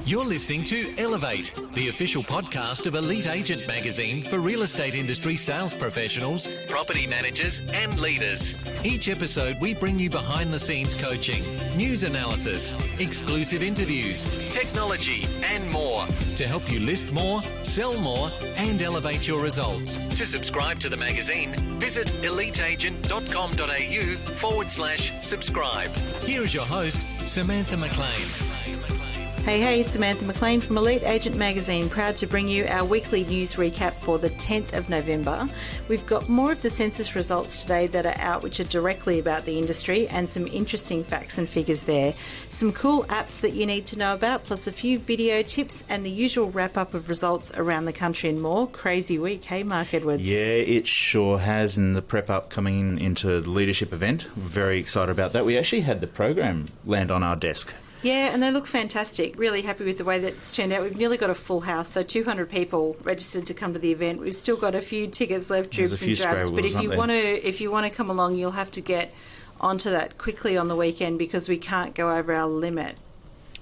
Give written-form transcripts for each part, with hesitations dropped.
You're listening to Elevate, the official podcast of Elite Agent magazine for real estate industry sales professionals, property managers, and leaders. Each episode, we bring you behind the scenes coaching, news analysis, exclusive interviews, technology, and more to help you list more, sell more, and elevate your results. To subscribe to the magazine, visit eliteagent.com.au/subscribe. Here is your host, Samantha McLean. Hey, Samantha McLean from Elite Agent magazine, proud to bring you our weekly news recap for the 10th of November. We've got more of the census results today that are out, which are directly about the industry, and some interesting facts and figures there. Some cool apps that you need to know about, plus a few video tips and the usual wrap-up of results around the country and more. Crazy week, hey, Mark Edwards? Yeah, it sure has, and the prep-up coming into the leadership event. Very excited about that. We actually had the program land on our desk. Yeah, and they look fantastic. Really happy with the way that it's turned out. We've nearly got a full house, so 200 people registered to come to the event. We've still got a few tickets left, dribs and drabs. But if you want to come along, you'll have to get onto that quickly on the weekend because we can't go over our limit.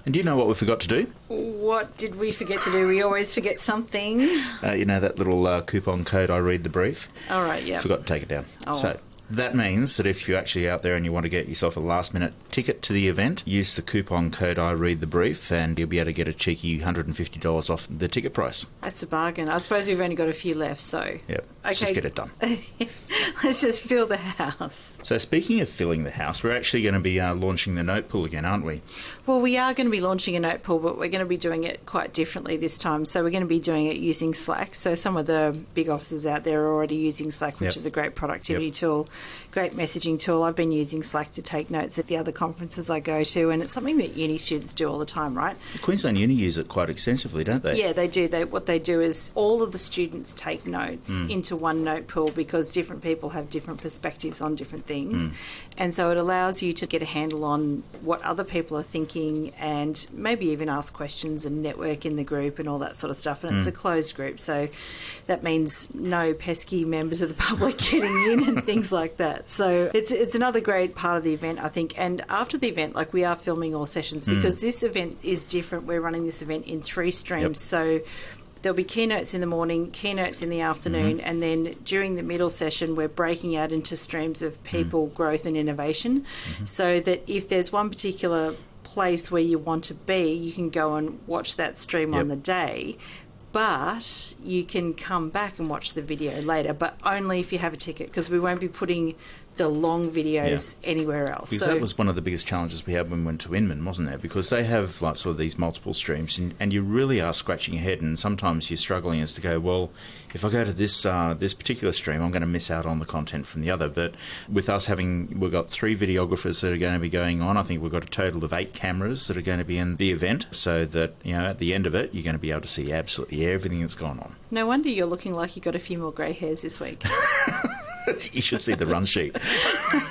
And do you know what we forgot to do? What did we forget to do? We always forget something. You know that little coupon code, I read the brief? All right, yeah. Forgot to take it down. Oh. So that means that if you're actually out there and you want to get yourself a last-minute ticket to the event, use the coupon code I read the brief and you'll be able to get a cheeky $150 off the ticket price. That's a bargain. I suppose we've only got a few left, so... Yep, let's just get it done. Let's just fill the house. So speaking of filling the house, we're actually going to be launching the note pool again, aren't we? Well, we are going to be launching a note pool, but we're going to be doing it quite differently this time. So we're going to be doing it using Slack. So some of the big offices out there are already using Slack, which is a great productivity tool, great messaging tool. I've been using Slack to take notes at the other conferences I go to, and it's something that uni students do all the time, right? Queensland Uni use it quite extensively, don't they? Yeah, they do. What they do is all of the students take notes into one note pool because different people have different perspectives on different things. And so it allows you to get a handle on what other people are thinking and maybe even ask questions and network in the group and all that sort of stuff. And it's a closed group, so that means no pesky members of the public getting in and things like that. So it's another great part of the event, I think. And after the event, like, we are filming all sessions because this event is different. We're running this event in 3 streams. So there'll be keynotes in the morning, keynotes in the afternoon, and then during the middle session, we're breaking out into streams of people, growth and innovation, so that if there's one particular place where you want to be, you can go and watch that stream on the day. But you can come back and watch the video later, but only if you have a ticket, because we won't be putting the long videos anywhere else. Because that was one of the biggest challenges we had when we went to Inman, wasn't it? Because they have like sort of these multiple streams, and you really are scratching your head, and sometimes you're struggling as to go, well, if I go to this this particular stream, I'm going to miss out on the content from the other. But with us we've got 3 videographers that are going to be going on. I think we've got a total of 8 cameras that are going to be in the event, so that, you know, at the end of it, you're going to be able to see absolutely everything that's gone on. No wonder you're looking like you got a few more grey hairs this week. You should see the run sheet.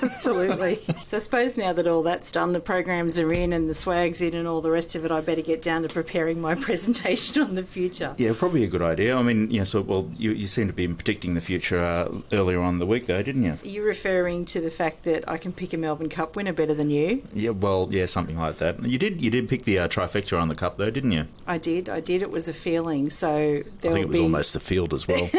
Absolutely. So I suppose now that all that's done, the programs are in and the swag's in and all the rest of it, I better get down to preparing my presentation on the future. Yeah, probably a good idea. I mean, you seem to be predicting the future earlier on in the week, though, didn't you? You're referring to the fact that I can pick a Melbourne Cup winner better than you? Yeah, well, yeah, something like that. You did pick the trifecta on the Cup, though, didn't you? I did. It was a feeling. So I think it was almost the field as well.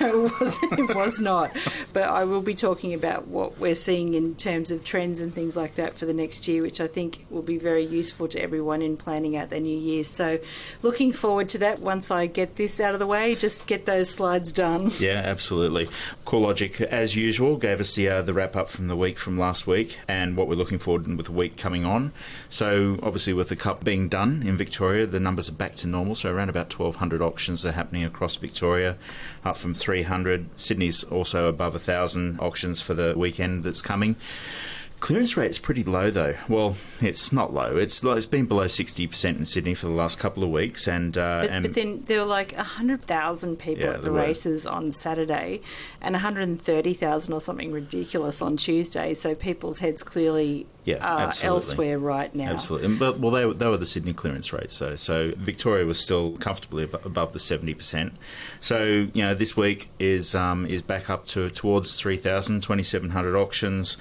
No, it wasn't. It was not. But I will be talking about what we're seeing in terms of trends and things like that for the next year, which I think will be very useful to everyone in planning out their new year. So looking forward to that once I get this out of the way, just get those slides done. Yeah, absolutely. CoreLogic, as usual, gave us the wrap-up from the week from last week and what we're looking forward with the week coming on. So obviously with the Cup being done in Victoria, the numbers are back to normal. So around about 1,200 auctions are happening across Victoria, up from 300. Sydney's also above 1,000 auctions for the weekend that's coming. Clearance rate's pretty low, though. Well, it's not low. It's been below 60% in Sydney for the last couple of weeks. But then there were like 100,000 people at the races on Saturday and 130,000 or something ridiculous on Tuesday. So people's heads clearly elsewhere right now. Absolutely. But, well, they were the Sydney clearance rates. So Victoria was still comfortably above the 70%. So, this week is back up towards 3,000, 2,700 auctions.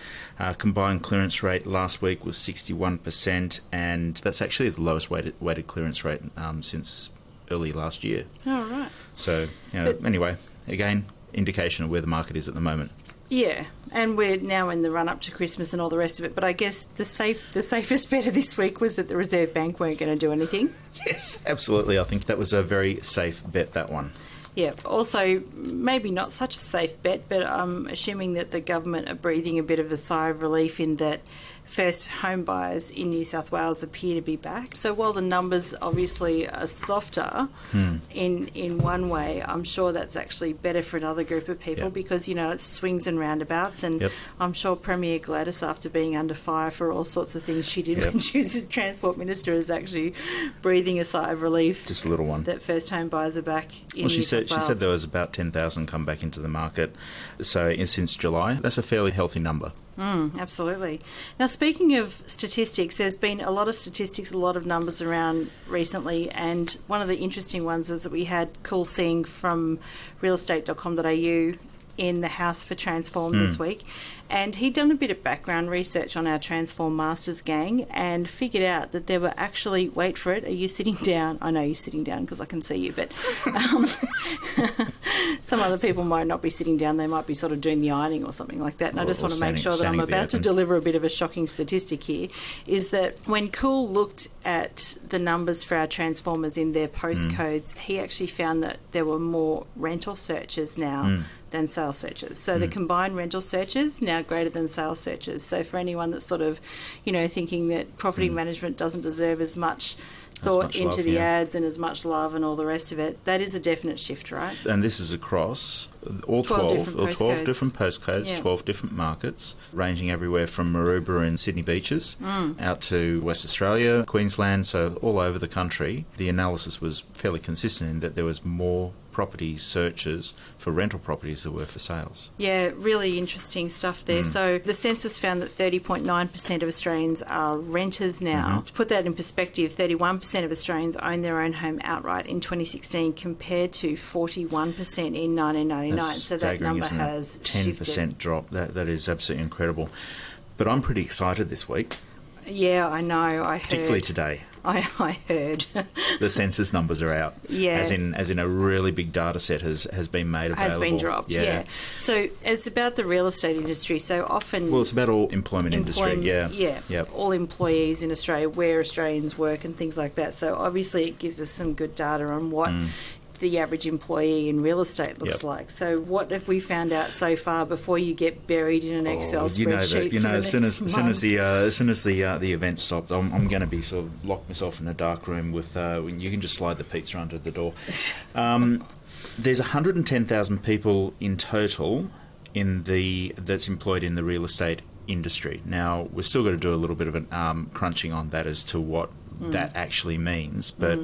Combined clearance rate last week was 61%, and that's actually the lowest weighted clearance rate since early last year. Oh, right. So, anyway, again, indication of where the market is at the moment. Yeah, and we're now in the run-up to Christmas and all the rest of it, but I guess the safest bet of this week was that the Reserve Bank weren't going to do anything. Yes, absolutely. I think that was a very safe bet, that one. Yeah, also maybe not such a safe bet, but I'm assuming that the government are breathing a bit of a sigh of relief in that first home buyers in New South Wales appear to be back. So while the numbers obviously are softer in one way, I'm sure that's actually better for another group of people because, it swings and roundabouts. And I'm sure Premier Gladys, after being under fire for all sorts of things she did when she was the Transport Minister, is actually breathing a sigh of relief. Just a little one. That first home buyers are back in New South Wales. She said there was about 10,000 come back into the market. So since July, that's a fairly healthy number. Absolutely. Now, speaking of statistics, there's been a lot of statistics, a lot of numbers around recently, and one of the interesting ones is that we had Cool Seeing from realestate.com.au in the house for Transform this week, and he'd done a bit of background research on our Transform Masters gang and figured out that there were actually, wait for it, are you sitting down? I know you're sitting down because I can see you, but some other people might not be sitting down, they might be sort of doing the ironing or something like that, and I just want to make sure that I'm about to deliver a bit of a shocking statistic here, is that when Cool looked at the numbers for our Transformers in their postcodes, he actually found that there were more rental searches now than sales searches. So the combined rental searches now greater than sales searches. So for anyone that's sort of, thinking that property management doesn't deserve as much thought into the ads and as much love and all the rest of it, that is a definite shift, right? And this is across all 12 different postcodes, 12 different markets, ranging everywhere from Maroubra and Sydney Beaches out to West Australia, Queensland, so all over the country. The analysis was fairly consistent in that there was more property searches for rental properties that were for sales. Yeah, really interesting stuff there. So the census found that 30.9% of Australians are renters now. To put that in perspective, 31% of Australians own their own home outright in 2016 compared to 41% in 1999. So that number has 10% shifted. drop. That is absolutely incredible. But I'm pretty excited this week. Yeah, I know. I heard. Particularly today. I heard. The census numbers are out. Yeah. As in a really big data set has been made available. Has been dropped, yeah. So it's about the real estate industry. So often... Well, it's about all employment industry, yeah. Yeah. Yep. All employees in Australia, where Australians work and things like that. So obviously it gives us some good data on what... the average employee in real estate looks like. So what have we found out so far before you get buried in an Excel spreadsheet? As soon as the event stopped, I'm going to be sort of lock myself in a dark room with when you can just slide the pizza under the door. There's 110,000 people in total that's employed in the real estate industry. Now we're still got to do a little bit of an crunching on that as to what that actually means, but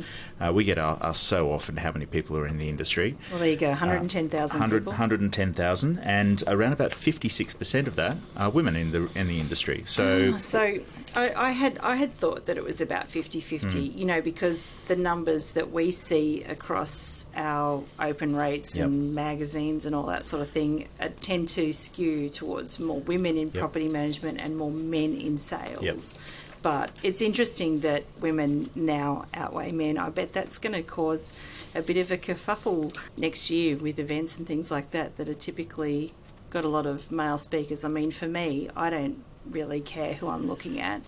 we get asked so often how many people are in the industry. Well, there you go, 110,000 people. 110,000, and around about 56% of that are women in the industry. So, I had thought that it was about 50-50, because the numbers that we see across our open rates and magazines and all that sort of thing tend to skew towards more women in property management and more men in sales. But it's interesting that women now outweigh men. I bet that's going to cause a bit of a kerfuffle next year with events and things like that are typically got a lot of male speakers. I mean, for me, I don't really care who I'm looking at.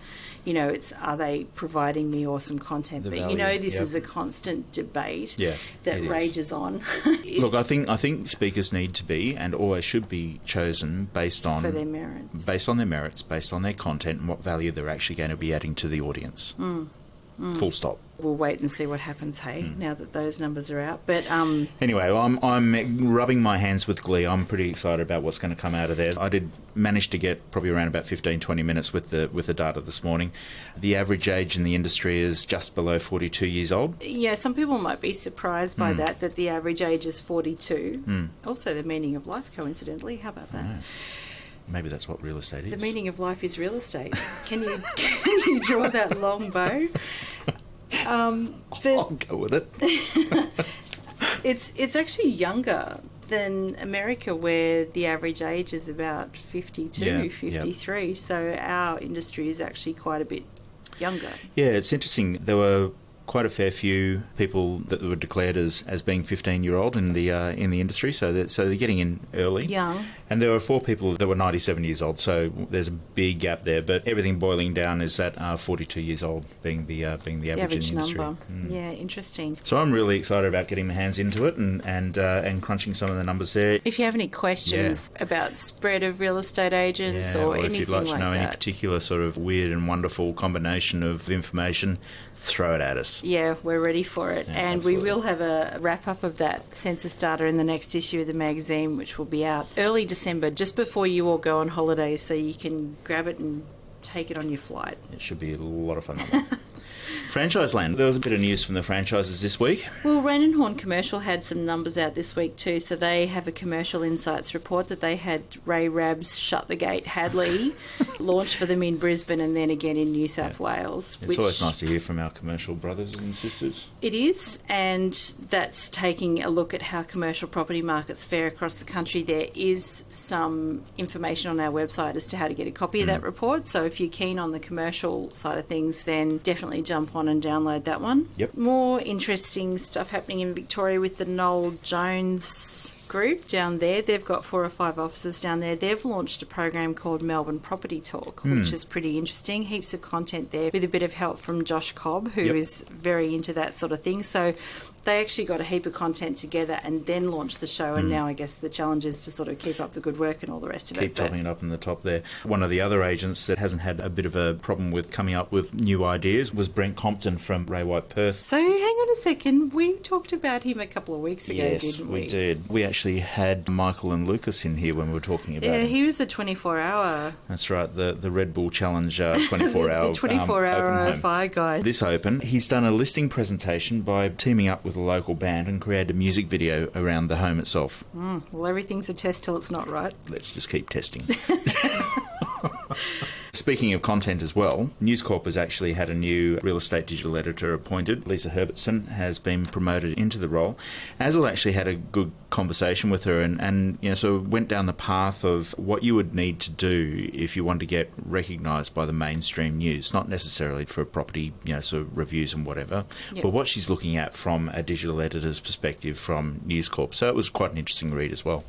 It's are they providing me awesome content? But this is a constant debate that rages on. Look, I think speakers need to be and always should be chosen based on their merits, based on their content and what value they're actually going to be adding to the audience. Full stop. We'll wait and see what happens, now that those numbers are out. But anyway, I'm rubbing my hands with glee. I'm pretty excited about what's going to come out of there. I did manage to get probably around about 15-20 minutes with the data this morning. The average age in the industry is just below 42 years old. Yeah, some people might be surprised by that the average age is 42. Also the meaning of life, coincidentally. How about that? Maybe that's what real estate is. The meaning of life is real estate. Can you draw that long bow? I'll go with it. It's actually younger than America, where the average age is about 52, 53. Yep. So our industry is actually quite a bit younger. Yeah, it's interesting. There were quite a fair few people that were declared as being 15-year-old in the industry, so they're getting in early. Young. And there were 4 people that were 97 years old, so there's a big gap there. But everything boiling down is that 42 years old being the average in the industry. Number. Yeah, interesting. So I'm really excited about getting my hands into it and crunching some of the numbers there. If you have any questions about spread of real estate agents or anything if you'd like to know that, any particular sort of weird and wonderful combination of information, throw it at us. Yeah, we're ready for it. Yeah, and absolutely. we will have a wrap-up of that census data in the next issue of the magazine, which will be out early December, just before you all go on holiday, so you can grab it and take it on your flight. It should be a lot of fun. Franchise land. There was a bit of news from the franchises this week. Well, Rain and Horn Commercial had some numbers out this week too. So they have a commercial insights report that they had Ray Rab's Shut the Gate Hadley launched for them in Brisbane and then again in New South Wales. It's always nice to hear from our commercial brothers and sisters. It is, and that's taking a look at how commercial property markets fare across the country. There is some information on our website as to how to get a copy of that report. So if you're keen on the commercial side of things, then definitely jump on and download that one. Yep. More interesting stuff happening in Victoria with the Noel Jones group down there. They've got 4 or 5 offices down there. They've launched a program called Melbourne Property Talk, which is pretty interesting. Heaps of content there with a bit of help from Josh Cobb, who is very into that sort of thing. So they actually got a heap of content together and then launched the show, and now I guess the challenge is to sort of keep up the good work and all the rest of it. Keep topping it up in the top there. One of the other agents that hasn't had a bit of a problem with coming up with new ideas was Brent Compton from Ray White Perth. So hang on a second, we talked about him a couple of weeks ago, didn't we? We did. We actually had Michael and Lucas in here when we were talking about him. He was the 24-hour. That's right, the Red Bull Challenge 24-hour the 24-hour RFI guy. This Open, he's done a listing presentation by teaming up with a local band and created a music video around the home itself. Well, everything's a test till it's not, right? Let's just keep testing. Speaking of content as well, News Corp has actually had a new real estate digital editor appointed. Lisa Herbertson has been promoted into the role. Azil actually had a good conversation with her and so went down the path of what you would need to do if you want to get recognised by the mainstream news, not necessarily for property, sort of reviews and whatever, but what she's looking at from a digital editor's perspective from News Corp. So it was quite an interesting read as well.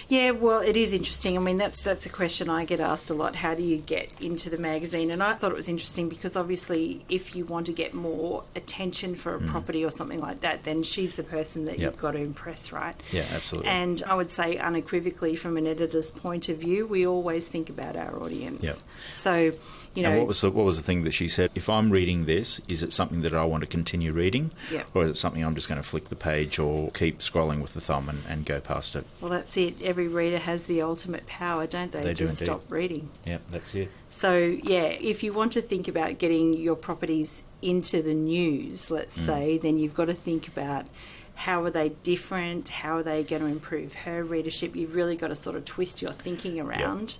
Yeah, well, it is interesting. I mean, that's a question I get asked a lot. How do you get into the magazine? And I thought it was interesting because obviously if you want to get more attention for a property or something like that, then she's the person that you've got to impress, right? Yeah, absolutely. And I would say unequivocally from an editor's point of view, we always think about our audience. Yep. So, And what was the thing that she said? If I'm reading this, is it something that I want to continue reading? Yep. Or is it something I'm just going to flick the page or keep scrolling with the thumb and go past it? Well, that's it. Every reader has the ultimate power, don't they? They do just indeed. stop reading. Yeah, that's it. So, if you want to think about getting your properties into the news, let's say, then you've got to think about how are they different, how are they going to improve her readership. You've really got to sort of twist your thinking around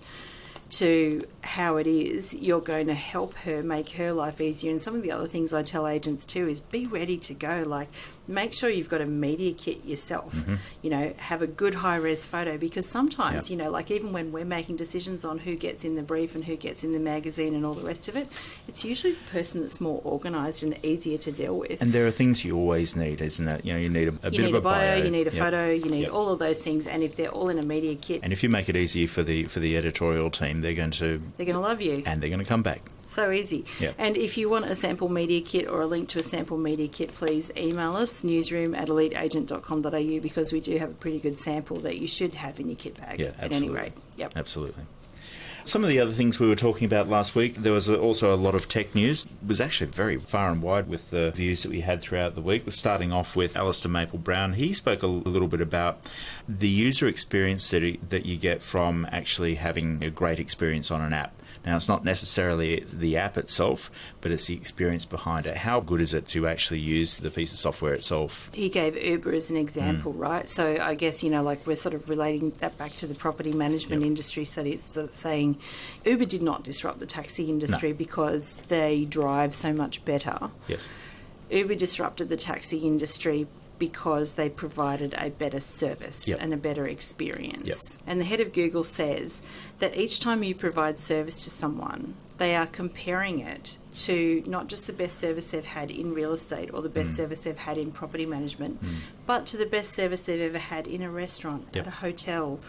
to how it is you're going to help her, make her life easier. And some of the other things I tell agents too is be ready to go. Like, make sure you've got a media kit yourself. Have a good high-res photo, because sometimes, like even when we're making decisions on who gets in the brief and who gets in the magazine and all the rest of it, it's usually the person that's more organised and easier to deal with. And there are things you always need, isn't it? You need a bit of a bio, you need a photo, you need all of those things, and if they're all in a media kit, and if you make it easy for the editorial team, they're going to love you, and they're going to come back. So easy. Yep. And if you want a sample media kit or a link to a sample media kit, please email us, newsroom@eliteagent.com.au, because we do have a pretty good sample that you should have in your kit bag at any rate. Yep. Absolutely. Some of the other things we were talking about last week, there was also a lot of tech news. It was actually very far and wide with the views that we had throughout the week. We're starting off with Alistair Maple-Brown. He spoke a little bit about the user experience that you get from actually having a great experience on an app. Now, it's not necessarily the app itself, but it's the experience behind it. How good is it to actually use the piece of software itself? He gave Uber as an example, right? So I guess, like we're sort of relating that back to the property management industry. So it's sort of saying Uber did not disrupt the taxi industry because they drive so much better. Yes. Uber disrupted the taxi industry because they provided a better service and a better experience. And the head of Google says that each time you provide service to someone, they are comparing it to not just the best service they've had in real estate or the best service they've had in property management, but to the best service they've ever had in a restaurant, at a hotel,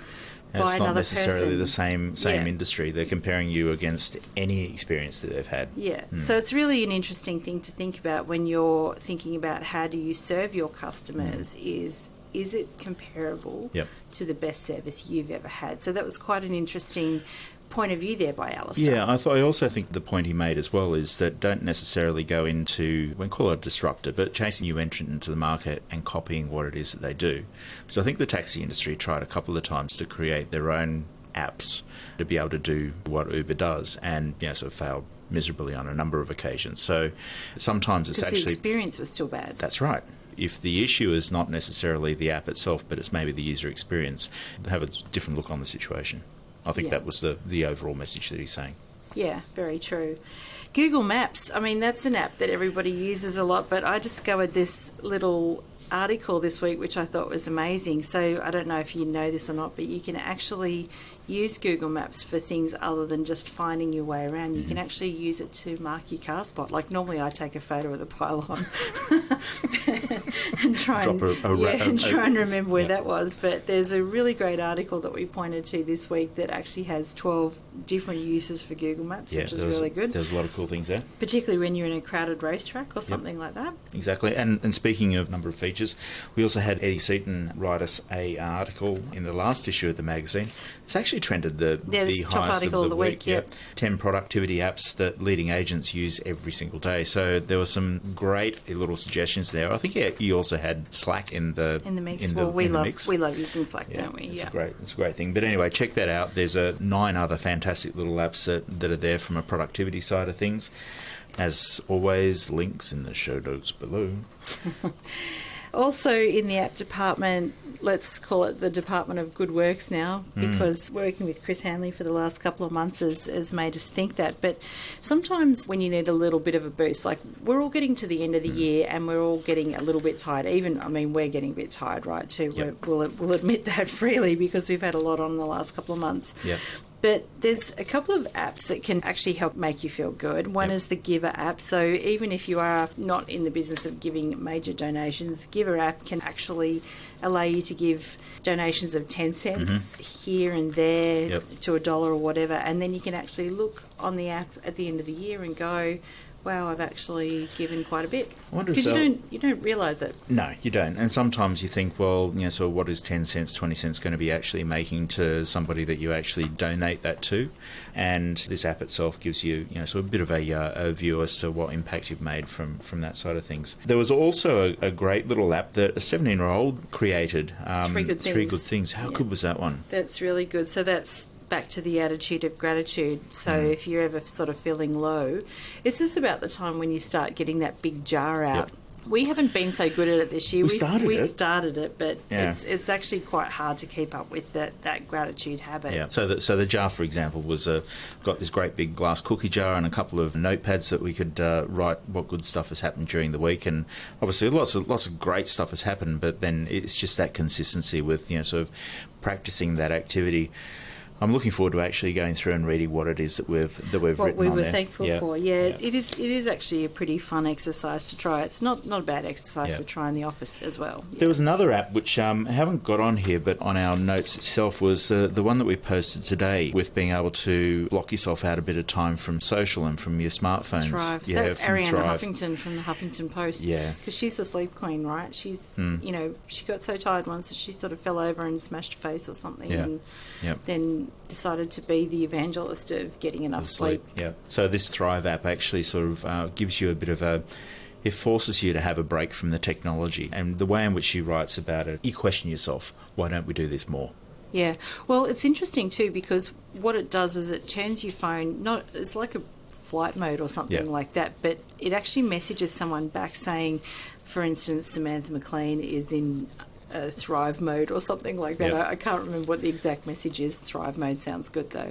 and by it's another not necessarily person. the same industry. They're comparing you against any experience that they've had. Yeah. So it's really an interesting thing to think about when you're thinking about how do you serve your customers is it comparable to the best service you've ever had? So that was quite an interesting point of view there by Alistair. Yeah, I also think the point he made as well is that don't necessarily go into, we call it a disruptor, but chasing new entrant into the market and copying what it is that they do. So I think the taxi industry tried a couple of times to create their own apps to be able to do what Uber does, and sort of failed miserably on a number of occasions. So sometimes it's actually... the experience was still bad. That's right. If the issue is not necessarily the app itself, but it's maybe the user experience, have a different look on the situation. I think that was the overall message that he's saying. Yeah, very true. Google Maps, I mean, that's an app that everybody uses a lot, but I discovered this little article this week which I thought was amazing. So I don't know if you know this or not, but you can actually use Google Maps for things other than just finding your way around. You can actually use it to mark your car spot. Like normally I take a photo of the pylon and try and remember where that was. But there's a really great article that we pointed to this week that actually has 12 different uses for Google Maps, which is really good. There's a lot of cool things there. Particularly when you're in a crowded racetrack or something like that. Exactly. And speaking of number of features, we also had Eddie Seaton write us an article in the last issue of the magazine. It's actually trended the top highest article of the week. Yep. 10 productivity apps that leading agents use every single day. So there were some great little suggestions there. I think he also had Slack in the mix. Mix. We love using Slack, don't we? It's a great thing. But anyway, check that out. There's 9 other fantastic little apps that are there from a productivity side of things. As always, links in the show notes below. Also in the app department, let's call it the Department of Good Works now, because working with Chris Hanley for the last couple of months has made us think that. But sometimes when you need a little bit of a boost, like we're all getting to the end of the year and we're all getting a little bit tired. We're getting a bit tired, right, too. Yep. We'll admit that freely because we've had a lot on in the last couple of months. Yep. But there's a couple of apps that can actually help make you feel good. One is the Giver app. So even if you are not in the business of giving major donations, Giver app can actually allow you to give donations of 10 cents here and there to $1 or whatever. And then you can actually look on the app at the end of the year and go, wow, I've actually given quite a bit. Because you don't realise it. No, you don't. And sometimes you think, well, so what is 10 cents, 20 cents going to be actually making to somebody that you actually donate that to? And this app itself gives you, so a bit of a view as to what impact you've made from that side of things. There was also a great little app that a 17-year-old created. Three Good Things. How good was that one? That's really good. So that's back to the attitude of gratitude. So if you're ever sort of feeling low, it's just about the time when you start getting that big jar out. We haven't been so good at it this year. We started it, but it's actually quite hard to keep up with that gratitude habit. Yeah. So the jar, for example, was got this great big glass cookie jar and a couple of notepads that we could write what good stuff has happened during the week, and obviously lots of great stuff has happened. But then it's just that consistency with sort of practicing that activity. I'm looking forward to actually going through and reading what it is that we've written on there. What we were thankful for. Yeah, it is actually a pretty fun exercise to try. It's not a bad exercise to try in the office as well. Yeah. There was another app which I haven't got on here, but on our notes itself was the one that we posted today with being able to block yourself out a bit of time from social and from your smartphones. Thrive. Yeah, Ariana Huffington from the Huffington Post. Yeah. Because she's the sleep queen, right? She's, she got so tired once that she sort of fell over and smashed her face or something. Yeah. And then decided to be the evangelist of getting enough sleep. Yeah. So this Thrive app actually sort of gives you a bit of it forces you to have a break from the technology. And the way in which she writes about it, you question yourself, why don't we do this more? Yeah. Well, it's interesting too because what it does is it turns your phone, it's like a flight mode or something like that, but it actually messages someone back saying, for instance, Samantha McLean is in Thrive mode or something like that. I can't remember what the exact message is. Thrive mode sounds good though.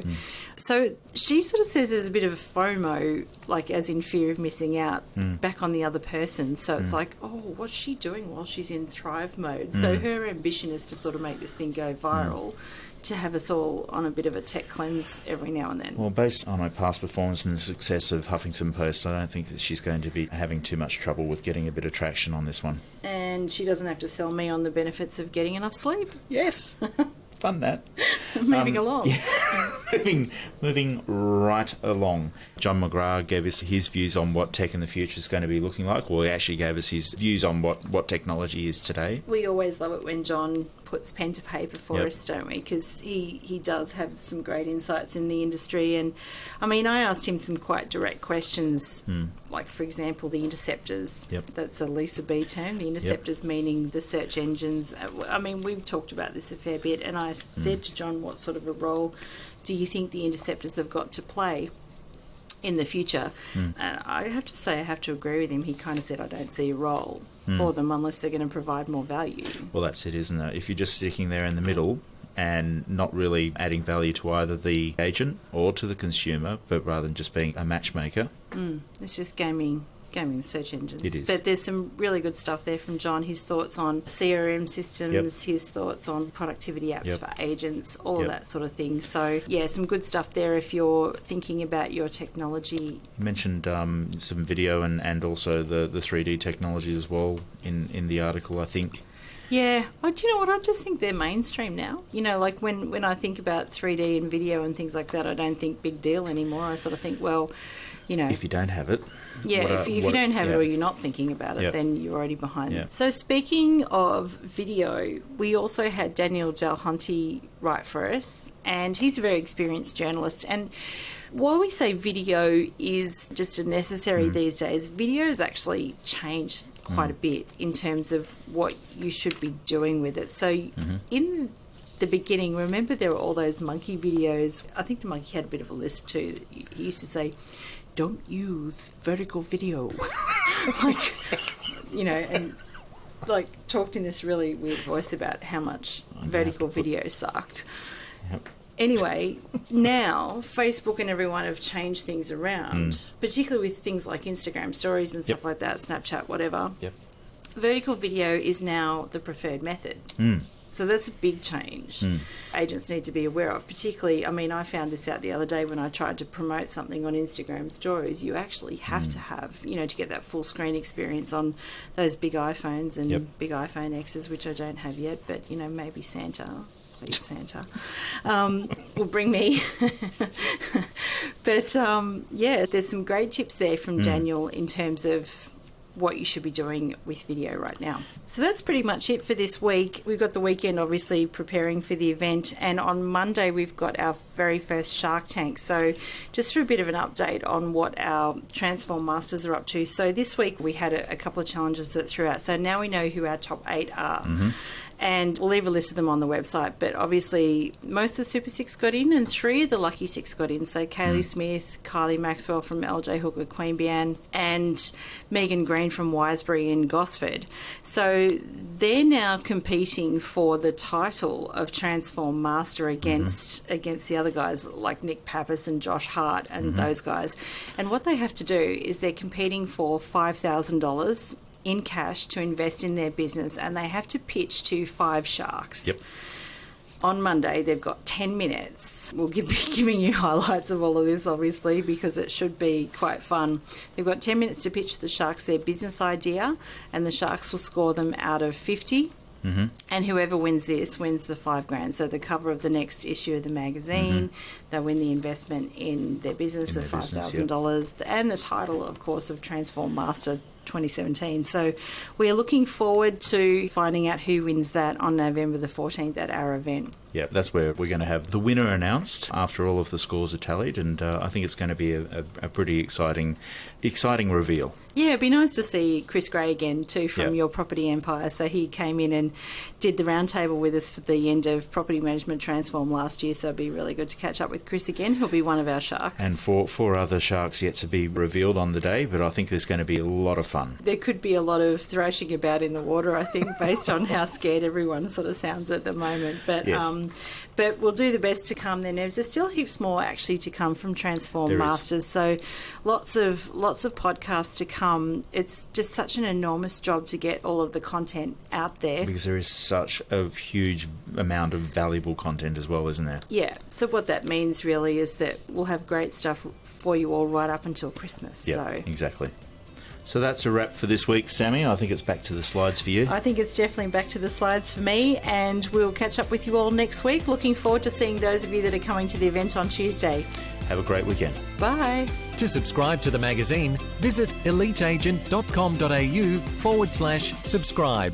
So she sort of says there's a bit of a FOMO, like as in fear of missing out, back on the other person. So it's like, oh, what's she doing while she's in Thrive mode? So her ambition is to sort of make this thing go viral, to have us all on a bit of a tech cleanse every now and then. Well, based on her past performance and the success of Huffington Post, I don't think that she's going to be having too much trouble with getting a bit of traction on this one. And she doesn't have to sell me on the benefits of getting enough sleep. Yes. Fun that. Moving along. Moving right along. John McGrath gave us his views on what tech in the future is going to be looking like. Well, he actually gave us his views on what technology is today. We always love it when John puts pen to paper for us, don't we? Because he does have some great insights in the industry. And, I mean, I asked him some quite direct questions, like, for example, the interceptors. That's a Lisa B term. The interceptors meaning the search engines. I mean, we've talked about this a fair bit, and I said to John, what sort of a role do you think the interceptors have got to play in the future? And I have to say, I have to agree with him. He kind of said, I don't see a role for them unless they're going to provide more value. Well, that's it, isn't it? If you're just sticking there in the middle and not really adding value to either the agent or to the consumer, but rather than just being a matchmaker. It's just gaming the search engines. It is. But there's some really good stuff there from John. His thoughts on CRM systems, his thoughts on productivity apps for agents, all of that sort of thing. So, yeah, some good stuff there if you're thinking about your technology. You mentioned some video and also the 3D technologies as well in the article, I think. Yeah. Oh, do you know what? I just think they're mainstream now. You know, like when I think about 3D and video and things like that, I don't think big deal anymore. I sort of think, well, you know, if you don't have it. Yeah, if you don't have it or you're not thinking about it, then you're already behind. So speaking of video, we also had Daniel Delhunty write for us, and he's a very experienced journalist. And while we say video is just a necessary these days, video has actually changed quite a bit in terms of what you should be doing with it. So in the beginning, remember there were all those monkey videos. I think the monkey had a bit of a lisp too. He used to say, don't use vertical video. Like, you know, and like talked in this really weird voice about how much vertical video sucked. Anyway, now Facebook and everyone have changed things around, particularly with things like Instagram stories and stuff like that, Snapchat, whatever. Vertical video is now the preferred method. So that's a big change agents need to be aware of. Particularly, I mean, I found this out the other day when I tried to promote something on Instagram stories. You actually have to have, you know, to get that full screen experience on those big iPhones and big iPhone Xs, which I don't have yet, but, you know, maybe Santa. Please, Santa, will bring me. But, yeah, there's some great tips there from Daniel in terms of what you should be doing with video right now. So that's pretty much it for this week. We've got the weekend obviously preparing for the event, and on Monday we've got our very first Shark Tank. So just for a bit of an update on what our Transform Masters are up to. So this week we had a couple of challenges that threw out. So now we know who our top 8 are. And we'll leave a list of them on the website. But obviously, most of the Super 6 got in, and 3 of the Lucky 6 got in. So Kaylee Smith, Kylie Maxwell from LJ Hooker Queanbeyan, and Megan Green from Wisebury in Gosford. So they're now competing for the title of Transform Master against the other guys like Nick Pappas and Josh Hart and those guys. And what they have to do is they're competing for $5,000 in cash to invest in their business, and they have to pitch to 5 sharks. On Monday, they've got 10 minutes. We'll be giving you highlights of all of this, obviously, because it should be quite fun. They've got 10 minutes to pitch the sharks their business idea, and the sharks will score them out of 50. And whoever wins this wins the $5,000. So the cover of the next issue of the magazine, they'll win the investment in their business of $5,000, and the title, of course, of Transform Master 2017. So we are looking forward to finding out who wins that on November the 14th at our event. Yeah, that's where we're going to have the winner announced after all of the scores are tallied, and I think it's going to be a pretty exciting reveal. Yeah, it'd be nice to see Chris Gray again too from Your Property Empire. So he came in and did the roundtable with us for the end of Property Management Transform last year. So it'd be really good to catch up with Chris again. He'll be one of our sharks. And four other sharks yet to be revealed on the day, but I think there's going to be a lot of fun. There could be a lot of thrashing about in the water, I think, based on how scared everyone sort of sounds at the moment. But yes. But we'll do the best to come there, Nevs. There's still heaps more actually to come from Transform There Masters. So lots of podcasts to come. It's just such an enormous job to get all of the content out there. Because there is such a huge amount of valuable content as well, isn't there? Yeah. So what that means really is that we'll have great stuff for you all right up until Christmas. Yeah, exactly. So that's a wrap for this week, Sammy. I think it's back to the slides for you. I think it's definitely back to the slides for me, and we'll catch up with you all next week. Looking forward to seeing those of you that are coming to the event on Tuesday. Have a great weekend. Bye. To subscribe to the magazine, visit eliteagent.com.au/subscribe.